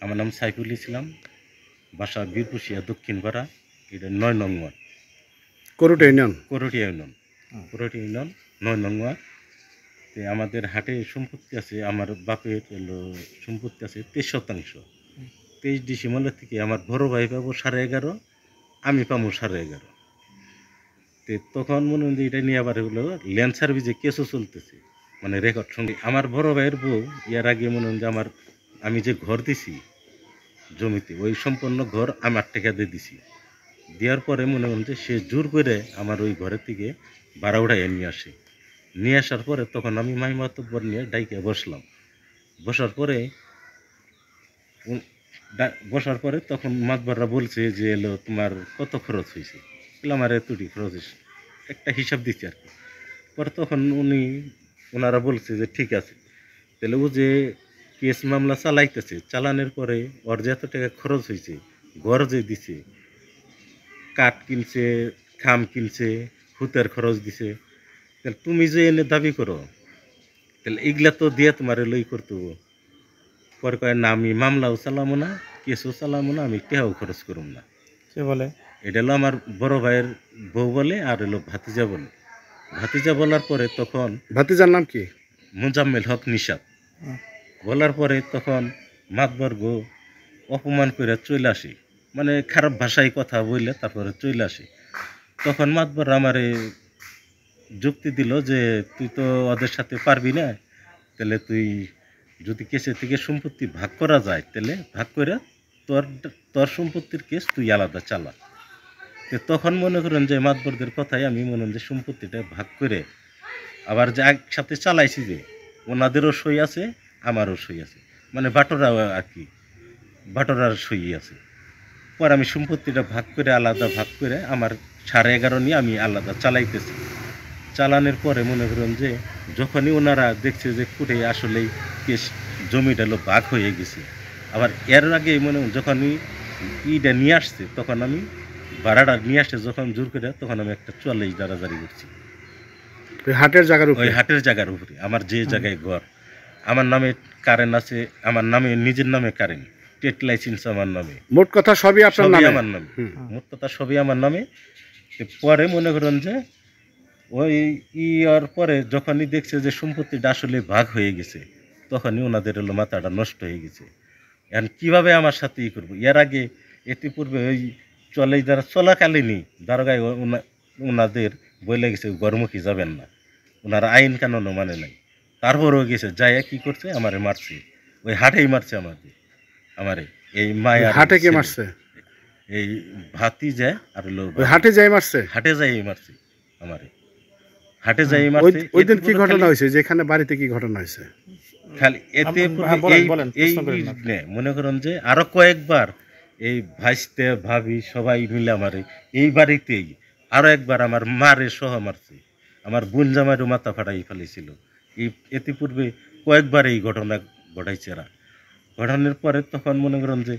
আমার নাম সাইফুল ইসলাম, বাসা বীরপুশিয়া দক্ষিণ পাড়া, এটা ৯ নং ওয়ার্ড, করুটা union. Karatia union, Karatia union ৯ নং ওয়ার্ড। আমাদের হাটে সম্পত্তি আছে, আমার বাপের সম্পত্তি আছে 23%। 23 ডিসেম্বরের থেকে আমার বড় ভাই পাবো 11.5, আমি পাবো 11.5। তখন মনে হয় এটা নিয়ে আবার হলো ল্যান্ড সার্ভিসে কেসও চলতেছে, মানে রেকর্ড সঙ্গে। আমার বড় ভাইয়ের বউ এর আগে মনে হয় যে আমি যে ঘর দিছি জমিতে, ওই সম্পূর্ণ ঘর আমার টাকা দিয়ে দিছি। দেওয়ার পরে মনে হয় যে সে জোর করে আমার ওই ঘরের থেকে ভাড়া উঠাইয়ে নিয়ে আসার পরে তখন আমি মাই মাতব্বর নিয়ে ডাইকে বসলাম। বসার পরে তখন মাতবররা বলছে যে তোমার কত খরচ হয়েছে। আমার এতটি খরচ হয়েছে, একটা হিসাব দিচ্ছি আর কি। পরে তখন ওনারা বলছে যে ঠিক আছে, তাহলে ও যে কেস মামলা চালাইতেছে, চালানোর পরে ওর যে এত টাকা খরচ হয়েছে, ঘর যে দিছে, কাঠ কিনছে, খাম কিনছে, হুতের খরচ দিছে, তাহলে তুমি যে এনে দাবি করো, তাহলে এগুলা তো দিয়ে তোমার লই করতে। পরে কয় না, আমি মামলাও চালামো না, কেসও চালামো না, আমি টেহাও খরচ করুম না। কে বলে? এটা হলো আমার বড় ভাইয়ের বউ বলে, আর হলো ভাতিজা বলে। ভাতিজা বলার পরে তখন, ভাতিজার নাম কি? মোজাম্মেল হক নিশাত। বলার পরে তখন মাতবর্গ অপমান করে চলে আসি, মানে খারাপ ভাষায় কথা বললে তারপরে চলে আসি। তখন মাতবর আমারে যুক্তি দিল যে তুই তো ওদের সাথে পারবি না, তাহলে তুই যদি কেসের থেকে সম্পত্তি ভাগ করা যায়, তাহলে ভাগ করে তোর তোর সম্পত্তির কেস তুই আলাদা চালা। তখন মনে করেন যে মাতবরদের কথাই আমি মনে হয় যে সম্পত্তিটা ভাগ করে আবার যে একসাথে চালাইছি, যে ওনাদেরও সই আছে আমারও সই আছে, মানে বাটোরা আর কি, বাটোরার সই আছে। পরে আমি সম্পত্তিটা ভাগ করে আলাদা ভাগ করে আমার 11.5 নিয়ে আমি আলাদা চালাইতেছি। চালানোর পরে মনে করেন যে যখনই ওনারা দেখছে যে কুটে আসলেই কেস জমিটা ভাগ হয়ে গেছে, আবার এর আগে মনে যখনই ইটা নিয়ে আসছে, তখন আমি ভাড়াটা নিয়ে আসছে যখন জোর করে, তখন আমি একটা 44 দ্বারা জারি করছি। হাটের জায়গার উপরে? ওই হাটের জায়গার উপরে, আমার যে জায়গায় ঘর, আমার নামে কারেন্ট আছে, আমার নামে নিজের নামে কারেন্ট, ট্রেড লাইসেন্স আমার নামে, মোট কথা সবই আপনার নামে? আমার নামে, মোট কথা সবই আমার নামে। পরে মনে করেন যে ওই ইয়ার পরে যখনই দেখছে যে সম্পত্তিটা আসলে ভাগ হয়ে গেছে, তখনই ওনাদের মাথাটা নষ্ট হয়ে গেছে। এখন কীভাবে আমার সাথে করবো? এর আগে ইতিপূর্বে ওই যারা চলাকালীনই দারোগায় ওনাদের বলে গেছে গরমুখী যাবেন না, ওনারা আইন কানুনও মানে নাই। তারপরেও গেছে, যাই কি করছে, আমারে মারছে, ওই হাটেই মারছে আমারে এই মায়া। হাটে কে মারছে? এই ভাতি যায় আর হাটে যাই মারছে? হাটে যাই মারছে আমারে, হাটে যাই মারছে। ওই দিন কি ঘটনা হয়েছে, যেখানে বাড়িতে কি ঘটনা হয়েছে? খালি এতে মনে করেন যে আরো কয়েকবার এই ভাইস্তে ভাবি সবাই মিলে আমারে এই বাড়িতেই আরো একবার আমার মারে সহ মারছে, আমার বোন জামাইরও মাথা ফাটাই ফেলেছিল। এতে পূর্বে কয়েকবার এই ঘটনা ঘটাইছে এরা। ঘটানোর পরে তখন মনে করেন যে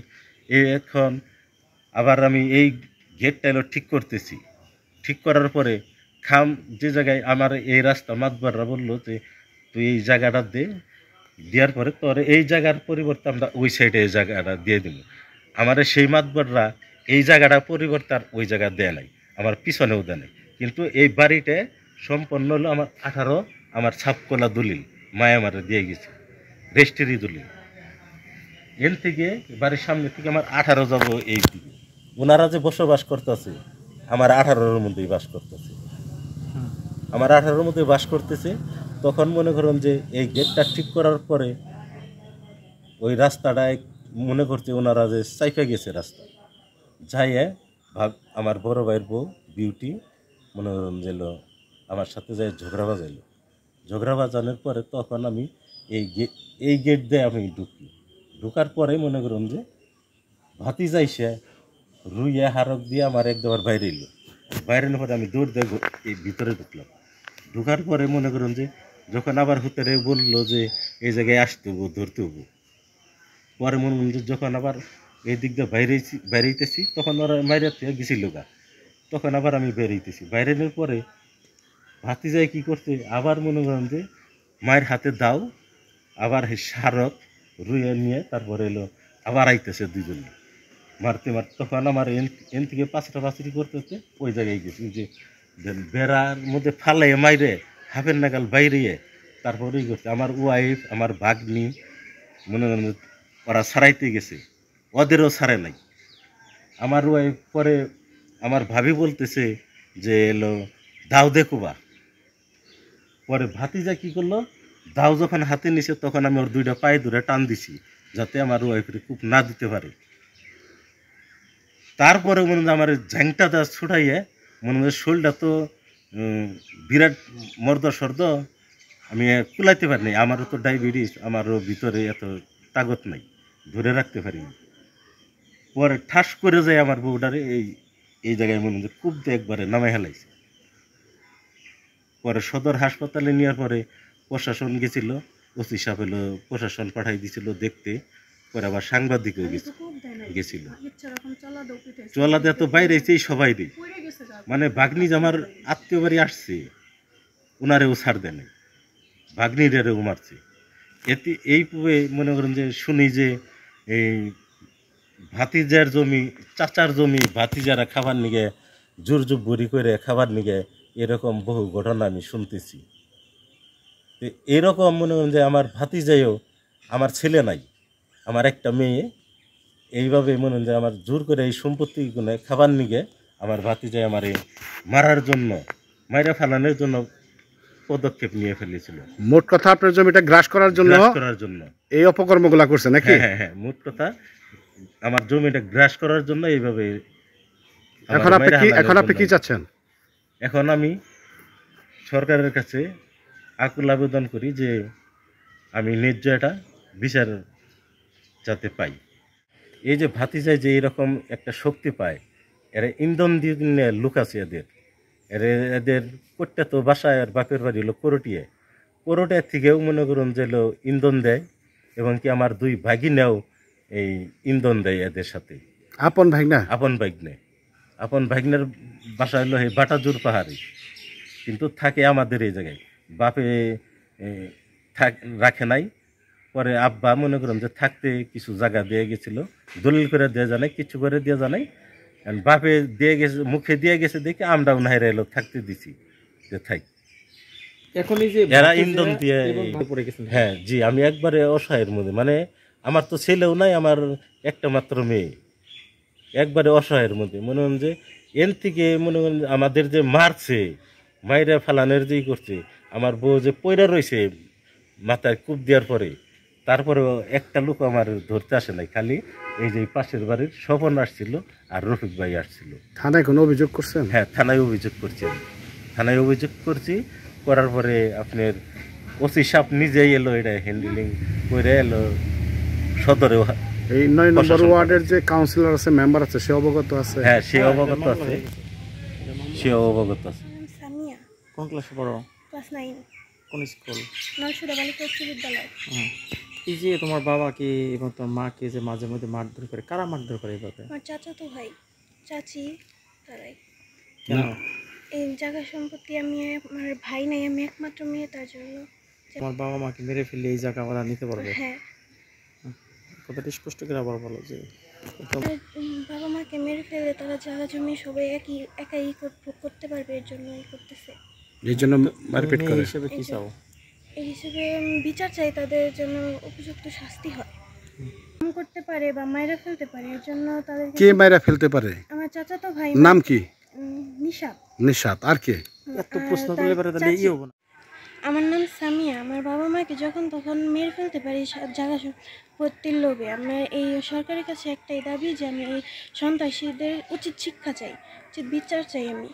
এখন আবার আমি এই গেটটা ঠিক করতেছি। ঠিক করার পরে খাম যে জায়গায় আমার এই রাস্তা, মাতবাররা বললো যে তুই এই জায়গাটা দেওয়ার পরে তোর এই জায়গার পরিবর্তে আমরা ওই সাইডে এই জায়গাটা দিয়ে দিব। আমার সেই মাতবাররা এই জায়গাটা পরিবর্তে আর ওই জায়গা দেয় নাই, আমার পিছনেও দেয় নাই। কিন্তু এই বাড়িতে সম্পন্ন হলো আমার 18, আমার ছাপকলা দলিল মায় আমার দিয়ে গেছে, রেজিস্ট্রি দলিল। এর থেকে বাড়ির সামনে থেকে আমার 18 যাব এই দিকে। ওনারা যে বসবাস করতেছে আমার 18-র মধ্যেই বাস করতেছে, আমার 18-র মধ্যে বাস করতেছে। তখন মনে করেন যে এই গেটটা ঠিক করার পরে ওই রাস্তাটায় মনে করছে ওনারা যে চাইপে গেছে রাস্তা, যাইয়ে আমার বড় ভাইয়ের বউ বিউটি মনে করেন যে আমার সাথে যাই ঝগড়া বাজাইলো। ঝগড়া বাজানোর পরে তখন আমি এই গেট দিয়ে আমি ঢুকার পরে মনে করুন যে ভাতি যাইছে রুইয়া হারক দিয়ে আমার একদম বাইরে এলো। বাইরে এলে পরে আমি দৌড় দিয়ে এই ভিতরে ঢুকলাম। ঢুকার পরে মনে করুন যে যখন আবার হুতারে বললো যে এই জায়গায় আসতে হবো, ধরতে হবো, পরে মনে করুন যে যখন আবার এই দিক দিয়ে বাইরেতেছি, তখন ওরা মাইরে গেছিল গা, তখন আবার আমি বেরিয়েতেছি। বাইরের পরে ভাতি যায় কী করছে, আবার মনে করেন যে মায়ের হাতে দাও, আবার স্মারক রুইয়া নিয়ে তারপরে এলো আবার আইতেছে দুজন মারতে মারতে, তখন আমার এন থেকে পাঁচটা পাঁচটি করতে করতে ওই জায়গায় গেছি, ওই যে বেড়ার মধ্যে ফালাই মাইরে হাফের নাগাল বাইরে তারপরে ই করছে। আমার ওয়াইফ, আমার ভাগ্নি মনে করেন যে ওরা ছাড়াইতে গেছে, ওদেরও ছাড়ে নাই। আমার ওয়াইফ পরে আমার ভাবি বলতেছে যে এলো দাও দেখুবা। পরে ভাতিজা কি করলো, দাও যখন হাতে নিছে তখন আমি ওর দুইটা পায়ে ধরে টান দিছি যাতে আমার ওয়াইফের খুব না দিতে পারে। তারপরে মনে হয় আমার ঝ্যাংটা দা ছুটাইয়ে মনে হয় শোলটা তো বিরাট মর্দ সর্দ, আমি কুলাইতে পারি নাই। আমারও তো ডায়াবেটিস, আমারও ভিতরে এত তাগত নাই, ধরে রাখতে পারি না। পরে ঠাস করে যায় আমার বউটারে এই জায়গায় মনে হয় খুব একবারে নামাই হেলাইছে। পরে সদর হাসপাতালে নেওয়ার পরে প্রশাসন গেছিল, ওসি সাহেব এলো, প্রশাসন পাঠাই দিছিল দেখতে। পরে আবার সাংবাদিক হয়ে গেছিল, চলা দেয়া তো বাইরে সবাই রে, মানে ভাগ্নি যে আমার আত্মীয় বাড়ি আসছে ওনারেও ছাড় দেয় নাই, ভাগ্নিরেও মারছে। এতে এই পুবে মনে করেন যে শুনি যে এই ভাতিজার জমি, চাচার জমি ভাতিজারা খাবার নিগে জোর জুবুরি করে খাবার নিগে, এরকম বহু ঘটনা আমি শুনতেছি। তো এরকম মনে করেন যে আমার ভাতিজাইও, আমার ছেলে নাই, আমার একটা মেয়ে, এইভাবে মনে হয় যে আমার জোর করে এই সম্পত্তি গুনে খাবার নিগে আমার ভাতিজাই আমারে মারার জন্য, মাইরা ফেলানোর জন্য পদক্ষেপ নিয়ে ফেলেছিল। মোট কথা আপনার জমিটা গ্রাস করার জন্য গ্রাস করার জন্য এই অপকর্মগুলা করছে নাকি? হ্যাঁ হ্যাঁ হ্যাঁ, মোট কথা আমার জমিটা গ্রাস করার জন্য এইভাবে। এখন আপনি কি চাচ্ছেন? এখন আমি সরকারের কাছে আকুল আবেদন করি যে আমি ন্যায্য একটা বিচার যাতে পাই। এই যে ভাতিজায় যে এরকম একটা শক্তি পায়, এরা ইন্ধন দিয়ে লোক আছে এদের প্রত্যেক তো বাসায় আর বাপের বাড়ি হলো করটিয়ার থেকেও মনে করুন যে ইন্ধন দেয়, এবং কি আমার দুই ভাগিনাও এই ইন্ধন দেয় এদের সাথে। আপন ভাগনা? আপন ভাগনার বাসা হলো এই বাটাজুর পাহাড়ে, কিন্তু থাকে আমাদের এই জায়গায়। বাপে রাখে নাই, পরে আব্বা মনে করেন যে থাকতে কিছু জায়গা দিয়ে গেছিল, দলিল করে দিয়ে জানাই, কিছু করে দিয়ে জানাই, বাপে দিয়ে গেছে, মুখে দিয়ে গেছে দেখে আমরাও নাইরা এলো থাকতে দিছি যে থাক। এখন এই যে এরা ইন্ধন দিয়ে, হ্যাঁ জি, আমি একবারে অসহায়ের মধ্যে, মানে আমার তো ছেলেও নাই, আমার একটা মাত্র মেয়ে, একবারে অসহায়ের মধ্যে। মনে হন যে এর থেকে মনে করেন আমাদের যে মারছে, মাইরা ফালানের যেই করছে, আমার বউ যে পয়রা রয়েছে মাথায় কূপ দেওয়ার পরে, তারপরেও একটা লোক আমার ধরতে আসে নাই। খালি এই যে পাশের বাড়ির স্বপন আসছিল আর রফিক ভাই আসছিল। থানায় কোনো অভিযোগ করছেন? হ্যাঁ, থানায় অভিযোগ করছি, থানায় অভিযোগ করছি। করার পরে আপনার ওসি সাহেব নিজেই এলো, এটা হ্যান্ডেলিং করে এলো সদরে। এই ৯ নম্বর ওয়ার্ডের যে কাউন্সিলর আছে, মেম্বার আছে, সে অবগত আছে? হ্যাঁ, সে অবগত আছে, সে অবগত আছে। সামিয়া। কোন ক্লাসে পড়ো? ক্লাস 9। কোন স্কুল? নলসুদা বালিকা উচ্চ বিদ্যালয়। এই যে তোমার বাবাকে এবং তোমার মাকে যে মাঝে মধ্যে মারধর করে, কারা মারধর করে এইভাবে? আমার চাচাতো ভাই, চাচি, তারাই। কেন? এই জায়গা সম্পত্তি আমি, আমার ভাই নাই, আমি একমাত্র মেয়ে, তার জন্য। তোমার বাবা মাকে মেরে ফেললে এই জায়গা ওরা নিতে পারবে? হ্যাঁ। কথাটা স্পষ্ট করে আবার বলো যে বাবা মাকে মেরে ফেলে তারা জায়গা জমি সবাই একাই করতে পারবে, এর জন্য করতেছে। এই জন্য মারপিট করে। হিসেবে কি চাও? এই হিসেবে বিচার চাই, তাদের জন্য উপযুক্ত শাস্তি হয়। করতে পারে বা মাইরা ফেলতে পারে, এর জন্য তাদের। কে মাইরা ফেলতে পারে? আমার চাচাতো ভাই। নাম কি? নিশাত। নিশাত। আর কে? এত প্রশ্ন করলে পারে তাহলে এই হবে না। আমার নাম সামিয়া। আমার বাবা মাকে যখন তখন মেরে ফেলতে পারি জায়গা সম্পত্তির লোভে। আমার এই সরকারের কাছে একটাই দাবি যে আমি এই সন্ত্রাসীদের উচিত শিক্ষা চাই, উচিত বিচার চাই। আমি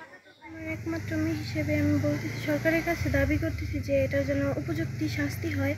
আমার একমাত্র মেয়ে হিসেবে আমি বলতেছি, সরকারের কাছে দাবি করতেছি যে এটার জন্য উপযুক্ত শাস্তি হয়।